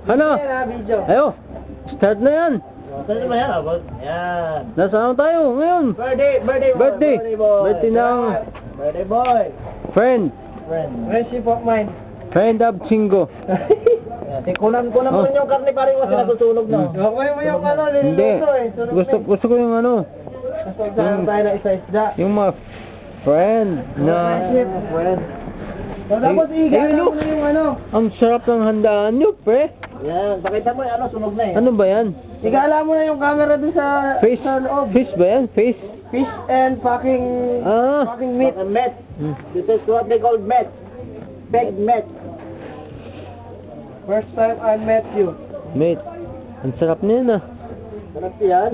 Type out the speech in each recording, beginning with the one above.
Ano? Video. Ayo. Start na yan. Saan ba yan? Yan. Nasaan tayo ngayon? Birthday boy. Birthday. Birthday ng Birthday boy. friend. Friendship of mine. Friend of Chingo. Kunan mo yung karne pare kasi natutunog na. Kunan mo yung ano, Hindi. Gusto ko yung ano. Saan tayo na isa-isda. Yung mga friend na... Friend. Tapos igala mo na yung ano. Ang sarap ng handaan nyo, pre. Yan, pakita mo yung ano, sunog na eh. Ano ba yan? Igala mo na yung camera dun sa Fish? sa loob. Fish ba yan? Fish? Fish and fucking meat. Met. This is what they call met. Peg met. First time I met you. Mate, ang sarap na yan ah. Sarap yan.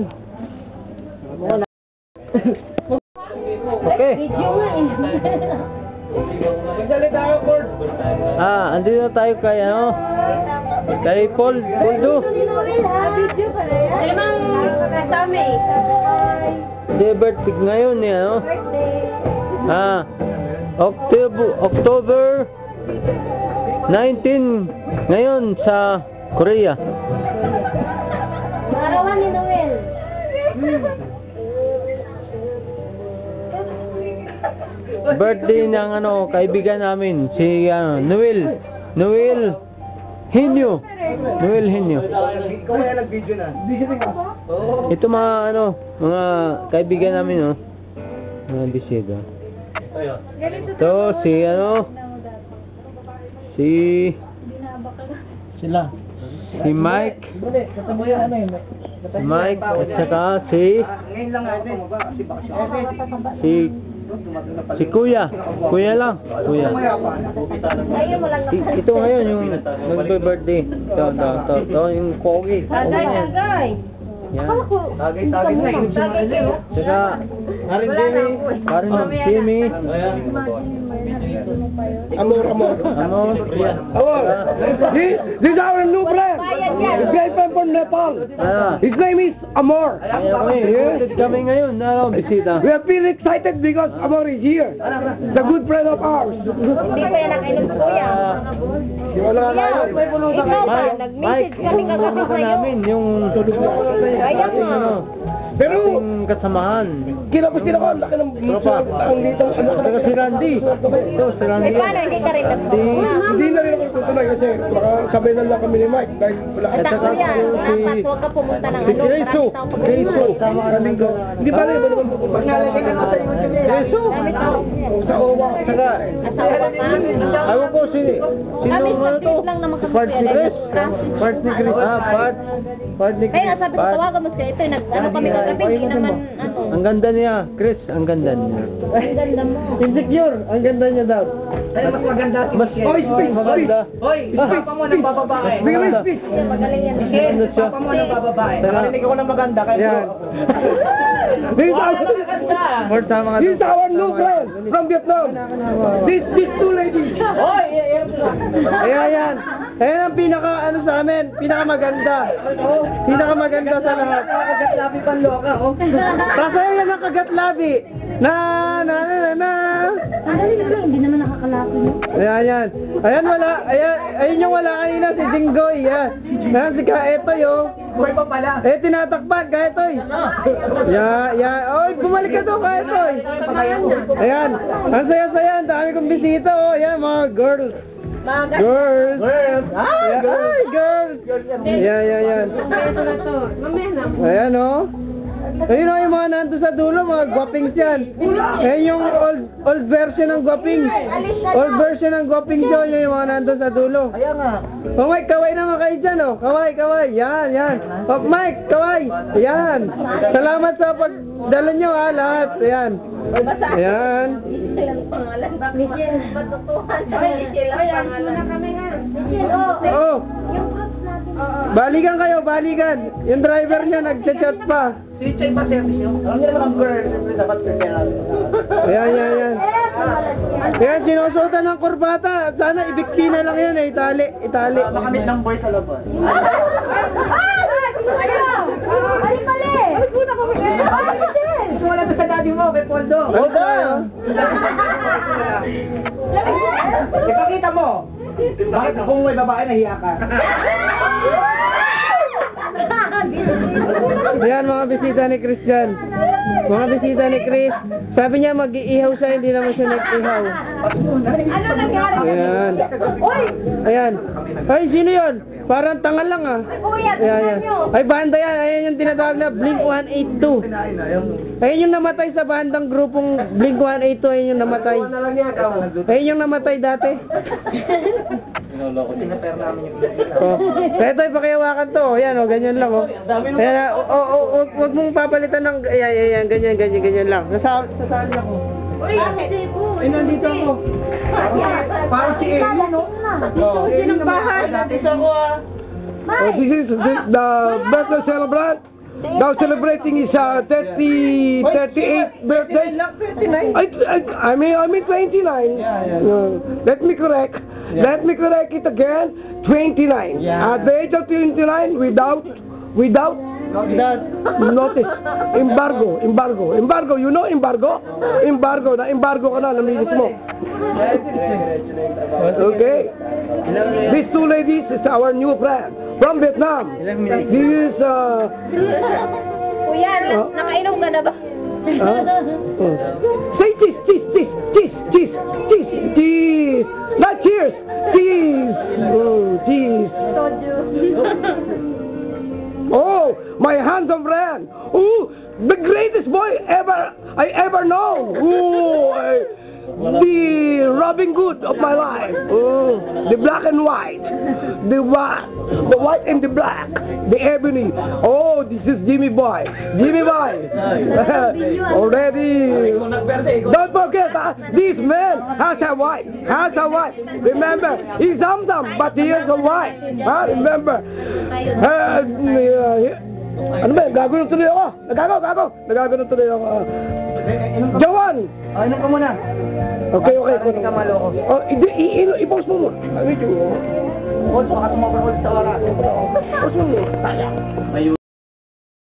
Okay. Magsalita ako, Cord. Andito tayo kay ano? Kay Poldo. Alamang kasama Day birthday ngayon eh, ano? October 19 ngayon sa Korea. Arawan ni Noel. Birthday ng ano, kaibigan namin, si Noel Henyo. Noel Henyo. Ikaw kaya nag-video na. Ito mga ano, mga kaibigan namin, no. Mga bisita. Ito si ano, Sila. si Mike, Kasama yung ano yun. Mike at saka si Ngayon lang natin. si Kuya. Kuya lang. Kuya. Ayun mo lang Ito ngayon yung nagbe-birthday. Ito yung Kogi. Tagay, tagay. Yan. Tagay na yun. Saka Karin Jimmy. Amor. This is our new friend. This guy from Nepal. His name is Amor. Kami ngayon, ano, bisita. We are really excited because Amor is here. The good friend of ours. Hindi ko yan nakainom sa kuya. Wala na yun. May pulutan Ikaw ba? Mike, Nag-message kami kagabi tulungan ka sa'yo. namin yung Kaya ating nga. ano, Pero, ating kasamahan. kinapustin ako. Laki ng Tropa. taong dito. Saka si Randy. Ito, si Randy. Eh paano, hindi ka rin Hindi na rin ako tutuloy kasi baka sabihin lang kami ni Mike dahil wala At ka. ako yan, dapat huwag ka pumunta ng Si ano. Creso. Creso. Hindi ba rin ba naman pupunta? Nalagay na sa Creso. Dami tao. Sa OWA. Saka, Asawa ka. ayaw ko sino Kami ano to? lang naman kami Part ni Chris. Part ni Chris. Part ni Chris. Kaya nga sabi ko, tawagan mo siya. Ito, ano kami kagabi, hindi naman, ano. Ang ganda niya, Chris. Ang ganda niya. Ang ganda mo. Insecure. Ang ganda niya daw. Ay, mas maganda si Mas maganda. Hoy, papa mo nang bababae. Maganda. Siya, magaling yan. Maganda siya. Papa mo nang bababae. Tara. Narinig ako ng maganda kaya Yan. More sa mga This is our new friend from Vietnam. These two ladies. Hoy, Ayan, yan. Ayan ang ano sa amin, pinakamaganda. Pinakamaganda sa lahat. Kagatlabi panloka, oh. Kasi yan ang kagatlabi. Na. Hindi naman nakakalapi mo. Ayan, yan. Ayan, wala. Ayun yung wala kanina, si Jinggoy. Yan. Ayan, si Kaetoy, oh. Boy pa pala. Tinatakpan, Kaetoy. Yan. Oy, bumalik ka doon, Kaetoy. Ayan. Ang saya-saya. Ang dami kong bisita, oh. Ayan, mga girls. Girls. Ay, girls. Yan. Ayan, oh. Ayun o, yung mga nandun sa dulo, mga gwapings yan. Ayun yung old version ng gwapings. Old version ng gwapings yun, yung mga nandun sa dulo. Kaya nga. Oh, Mike, kaway naman kayo dyan, oh. Kaway. Yan. Oh, Mike, kaway. Yan. Salamat sa pagdala nyo, ha, lahat. Ayan. Ayan. Michelle, matutuhan. Michelle, ang pangalan. Michelle, Oh, yung props natin. balikan kayo. Yung driver niya, nagchat-chat pa. Si Chay pa service nyo. Alam niyo naman ang girl. Dapat prepare. Ayan. Ayan, sinusuotan ng kurbata. Sana ibigti na lang yan, itali. Makamit ng boy sa labas. Wala to sa daddy mo, kay Poldo. Ano tayo? Ipakita mo. Bakit kung may babae nahiya ka? Ayan, mga bisita ni Christian. Mga bisita ni Chris. Sabi niya mag-iihaw siya, hindi naman siya nag-ihaw. Ano nangyari? Ayan. Uy! Ayan. Ay, sino yun? Parang tangal lang ah. Kuya, Ayan, tingnan ayan. nyo. Ay, banda yan. Ayan yung tinatawag na Blink-182. Ayun yung namatay sa bandang grupong Blink-182. Ayun yung namatay. Ayun yung namatay dati. Oh. Kaya ito, ipakihawakan to. Ayan, oh, ganyan lang, oh. Ayan, huwag mong papalitan ng, ayan, ganyan lang. Sasali ako. Uy, hindi po. Ay, nandito ako. Parang si Ellie, no? Dito, ng bahay. Nandito ako, ah. Oh, this is the birthday celebrant. Now celebrating his 38th birthday. I mean 29. Let me correct. Let me correct it again. 29. At the age of 29, without notice. Embargo. You know embargo? Embargo ka na, namilis mo. Okay. These two ladies is our new friend from Vietnam. This is Kuya, nakainom ka na ba? say cheese. Not cheers. Cheese. Oh, cheese. Oh, my handsome friend. Oh, the greatest boy I ever know. Oh, the Robin Hood of my life. Oh, the black and white. The white and the black. The ebony. Oh, this is Jimmy Boy. Already. Don't forget, this man has a wife. Remember, he's handsome, but he has a wife. Remember. Ano ba? Gagawin tuloy ako. Nagagawin tuloy ako. Jawan! Inom ka muna. Okay. Hindi ka maloko. Oh, i-post mo mo. Video. Baka tumapagod sa oras. Post mo mo.